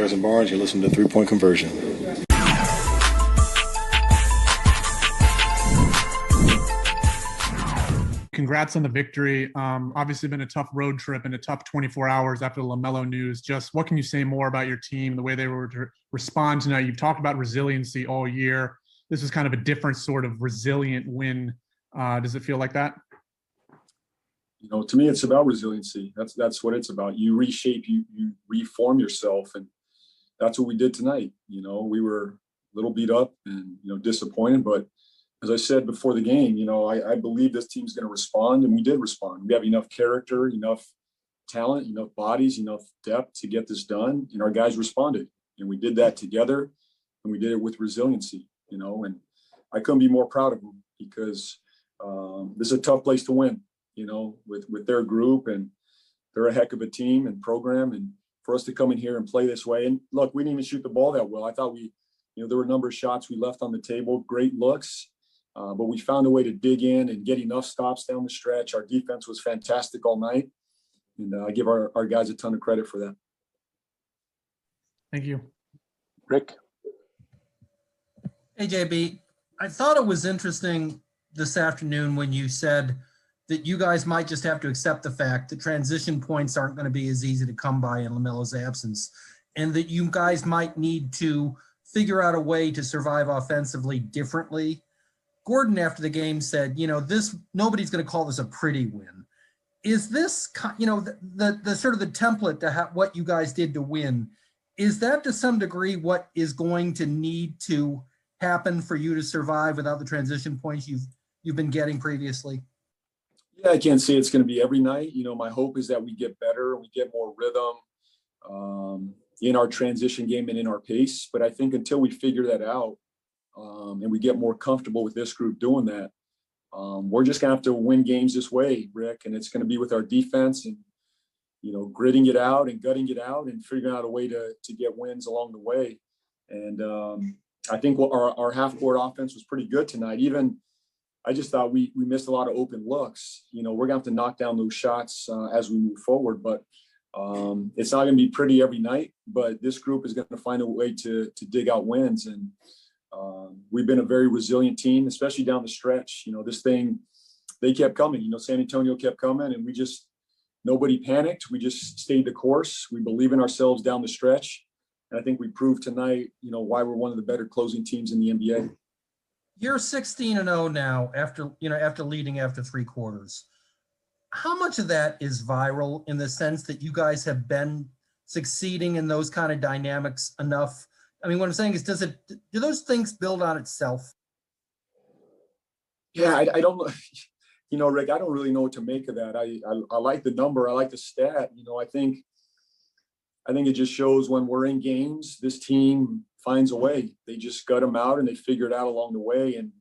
Harrison Barnes. You're listening to 3-Point Conversion. Congrats on the victory. Obviously been a tough road trip and a tough 24 hours after the LaMelo news. Just what can you say more about your team, the way they were to respond tonight? You've talked about resiliency all year. This is kind of a different sort of resilient win. Does it feel like that? You know, to me, it's about resiliency. That's what it's about. You reshape, you reform yourself, and that's what we did tonight. You know, we were a little beat up and, you know, disappointed, but as I said before the game, you know, I believe this team's going to respond, and we did respond. We have enough character, enough talent, enough bodies, enough depth to get this done, and our guys responded. And we did that together, and we did it with resiliency, you know, and I couldn't be more proud of them because this is a tough place to win, you know, with their group, and they're a heck of a team and program. And for us to come in here and play this way, and look, we didn't even shoot the ball that well. I thought there were a number of shots we left on the table, great looks. But we found a way to dig in and get enough stops down the stretch. Our defense was fantastic all night, and I give our guys a ton of credit for that. Thank you. Rick? Hey, JB, I thought it was interesting this afternoon when you said that you guys might just have to accept the fact that transition points aren't going to be as easy to come by in LaMelo's absence, and that you guys might need to figure out a way to survive offensively differently. Gordon, after the game, said, you know, nobody's going to call this a pretty win. Is this, you know, the sort of the template to what you guys did to win? Is that to some degree what is going to need to happen for you to survive without the transition points you've been getting previously? Yeah, I can't say it's going to be every night. You know, my hope is that we get better, we get more rhythm in our transition game and in our pace. But I think until we figure that out, and we get more comfortable with this group doing that, we're just gonna have to win games this way, Rick, and it's gonna be with our defense and, you know, gritting it out and gutting it out and figuring out a way to get wins along the way. And I think our half-court offense was pretty good tonight. Even I just thought we missed a lot of open looks. You know, we're gonna have to knock down those shots as we move forward, but it's not gonna be pretty every night, but this group is gonna find a way to dig out wins. And we've been a very resilient team, especially down the stretch. You know, this thing, they kept coming. You know, San Antonio kept coming, and nobody panicked. We just stayed the course. We believe in ourselves down the stretch. And I think we proved tonight, you know, why we're one of the better closing teams in the NBA. You're 16-0 now after leading after three quarters. How much of that is viral in the sense that you guys have been succeeding in those kind of dynamics enough? I mean, what I'm saying is, do those things build on itself? Yeah, I don't know. You know, Rick, I don't really know what to make of that. I like the number. I like the stat. You know, I think it just shows when we're in games, this team finds a way. They just gut them out and they figure it out along the way. And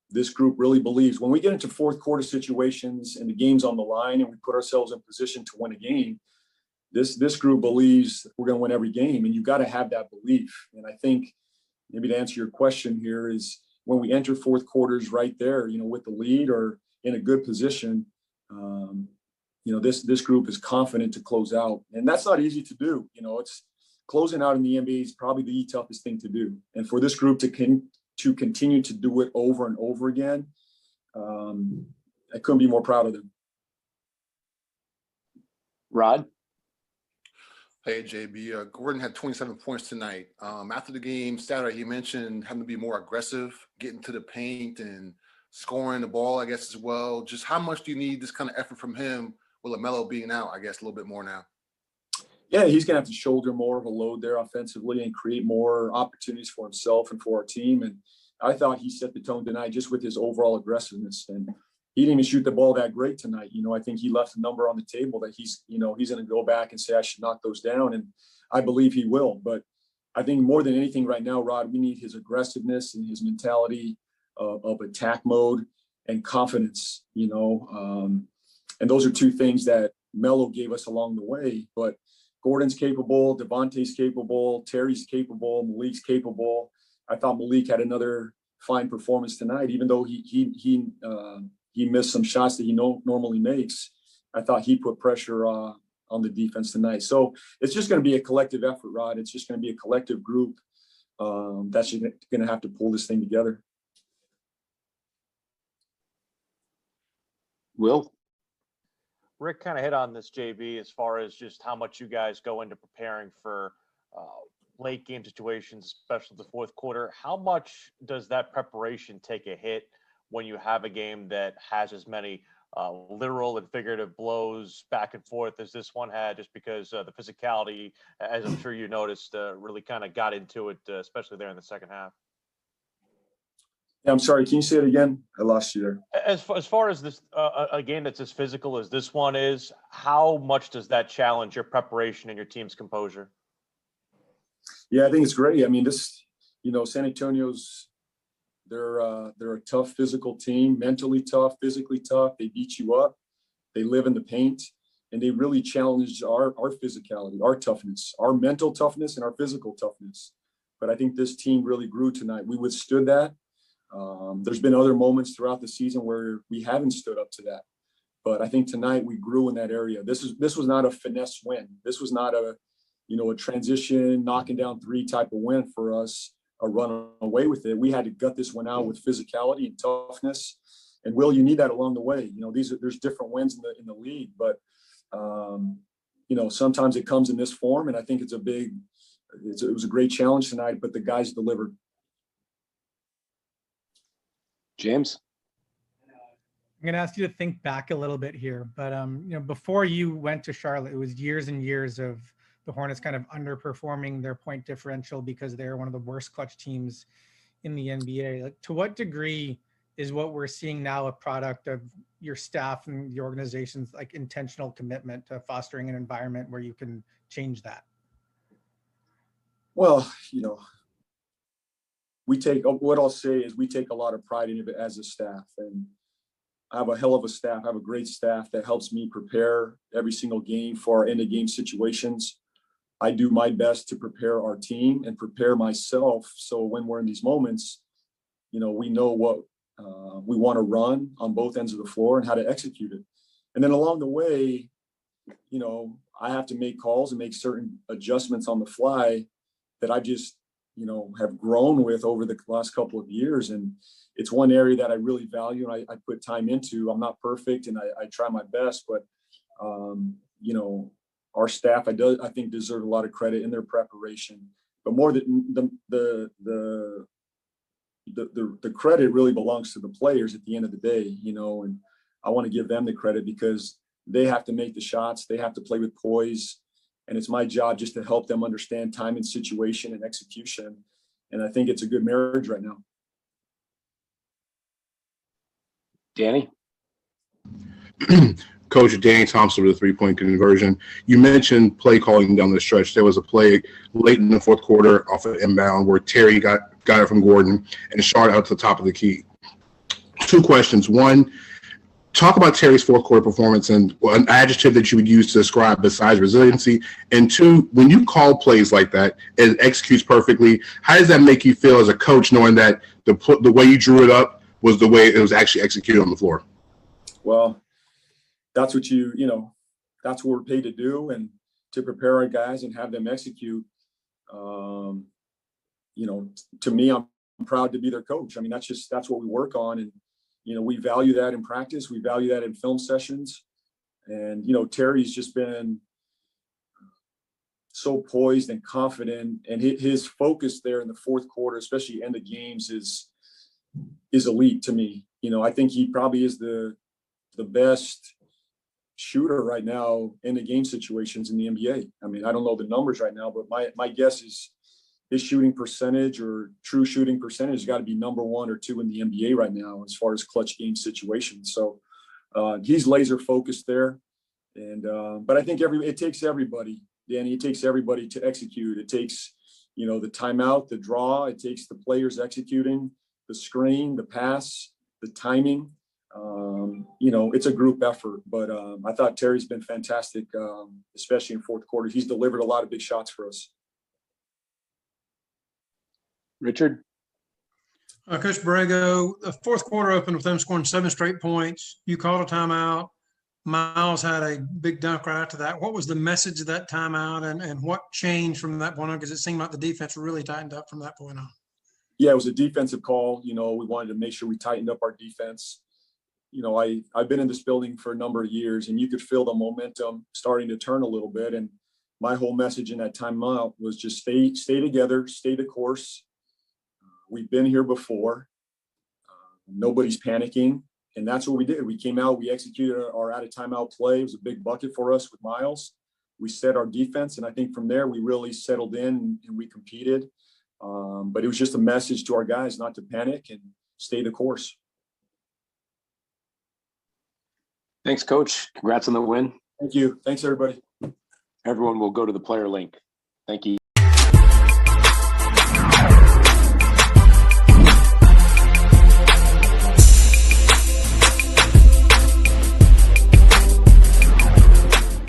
this group really believes when we get into fourth quarter situations and the game's on the line and we put ourselves in position to win a game, this group believes we're going to win every game, and you got to have that belief. And I think maybe to answer your question here is when we enter fourth quarters right there, you know, with the lead or in a good position, you know, this group is confident to close out, and that's not easy to do. You know, it's closing out in the NBA is probably the toughest thing to do, and for this group to continue to do it over and over again, I couldn't be more proud of them. Rod? Hey, JB. Gordon had 27 points tonight. After the game Saturday, he mentioned having to be more aggressive, getting to the paint and scoring the ball, I guess, as well. Just how much do you need this kind of effort from him with LaMelo being out, I guess, a little bit more now? Yeah, he's going to have to shoulder more of a load there offensively and create more opportunities for himself and for our team. And I thought he set the tone tonight just with his overall aggressiveness. And he didn't even shoot the ball that great tonight. You know, I think he left a number on the table that he's going to go back and say, I should knock those down. And I believe he will. But I think more than anything right now, Rod, we need his aggressiveness and his mentality of attack mode and confidence, you know. And those are two things that Melo gave us along the way. But Gordon's capable, Devonte's capable, Terry's capable, Malik's capable. I thought Malik had another fine performance tonight, even though he missed some shots that he normally makes. I thought he put pressure on on the defense tonight. So it's just going to be a collective effort, Rod. It's just going to be a collective group that's going to have to pull this thing together. Will? Rick kind of hit on this, JB, as far as just how much you guys go into preparing for late game situations, especially the fourth quarter. How much does that preparation take a hit when you have a game that has as many literal and figurative blows back and forth as this one had, just because the physicality, as I'm sure you noticed, really kind of got into it, especially there in the second half? Yeah, I'm sorry. Can you say it again? I lost you there. As far as this, a game that's as physical as this one is, how much does that challenge your preparation and your team's composure? Yeah, I think it's great. I mean, San Antonio's, they're a tough physical team, mentally tough, physically tough. They beat you up. They live in the paint, and they really challenge our physicality, our toughness, our mental toughness, and our physical toughness. But I think this team really grew tonight. We withstood that. There's been other moments throughout the season where we haven't stood up to that. But I think tonight we grew in that area. This was not a finesse win. This was not a transition, knocking down three type of win for us, a run away with it. We had to gut this one out with physicality and toughness. And Will, you need that along the way. There's different wins in the league, but sometimes it comes in this form. And I think it was a great challenge tonight, but the guys delivered. James? I'm going to ask you to think back a little bit here, but before you went to Charlotte, it was years and years of the Hornets kind of underperforming their point differential because they're one of the worst clutch teams in the NBA. Like, to what degree is what we're seeing now a product of your staff and the organization's like intentional commitment to fostering an environment where you can change that? Well, what I'll say is we take a lot of pride in it as a staff, and I have a hell of a staff. I have a great staff that helps me prepare every single game for our end of game situations. I do my best to prepare our team and prepare myself. So when we're in these moments, we know what we want to run on both ends of the floor and how to execute it. And then along the way, I have to make calls and make certain adjustments on the fly that I just, have grown with over the last couple of years. And it's one area that I really value and I put time into. I'm not perfect and I try my best, but, our staff, I think deserve a lot of credit in their preparation, but more than the credit really belongs to the players at the end of the day, and I want to give them the credit because they have to make the shots. They have to play with poise. And it's my job just to help them understand time and situation and execution. And I think it's a good marriage right now. Danny? Coach Danny Thompson with a three-point conversion. You mentioned play calling down the stretch. There was a play late in the fourth quarter off of inbound where Terry got it from Gordon and shot out to the top of the key. Two questions. One, talk about Terry's fourth quarter performance and an adjective that you would use to describe besides resiliency. And two, when you call plays like that and executes perfectly, how does that make you feel as a coach knowing that the way you drew it up was the way it was actually executed on the floor? Well, that's what that's what we're paid to do and to prepare our guys and have them execute. To me, I'm proud to be their coach. I mean, that's what we work on. And, we value that in practice. We value that in film sessions. And, Terry's just been so poised and confident, and his focus there in the fourth quarter, especially end of games, is elite to me. I think he probably is the best shooter right now in the game situations in the NBA. I mean, I don't know the numbers right now, but my guess is his shooting percentage or true shooting percentage has got to be number 1 or 2 in the NBA right now as far as clutch game situations. So he's laser focused there. And but I think it takes everybody, Danny. It takes everybody to execute. It takes, the timeout, the draw. It takes the players executing, the screen, the pass, the timing. It's a group effort, but I thought Terry's been fantastic, especially in fourth quarter. He's delivered a lot of big shots for us. Richard? Coach Borrego, the fourth quarter opened with them scoring 7 straight points. You called a timeout. Miles had a big dunk right after that. What was the message of that timeout, and what changed from that point on? Because it seemed like the defense really tightened up from that point on. Yeah, it was a defensive call. You know, we wanted to make sure we tightened up our defense. You know, I've been in this building for a number of years, and you could feel the momentum starting to turn a little bit. And my whole message in that timeout was just stay together, stay the course. We've been here before. Nobody's panicking. And that's what we did. We came out, we executed our out of timeout play. It was a big bucket for us with Miles. We set our defense. And I think from there, we really settled in and we competed. But it was just a message to our guys not to panic and stay the course. Thanks, Coach. Congrats on the win. Thank you. Thanks, everybody. Everyone will go to the player link. Thank you.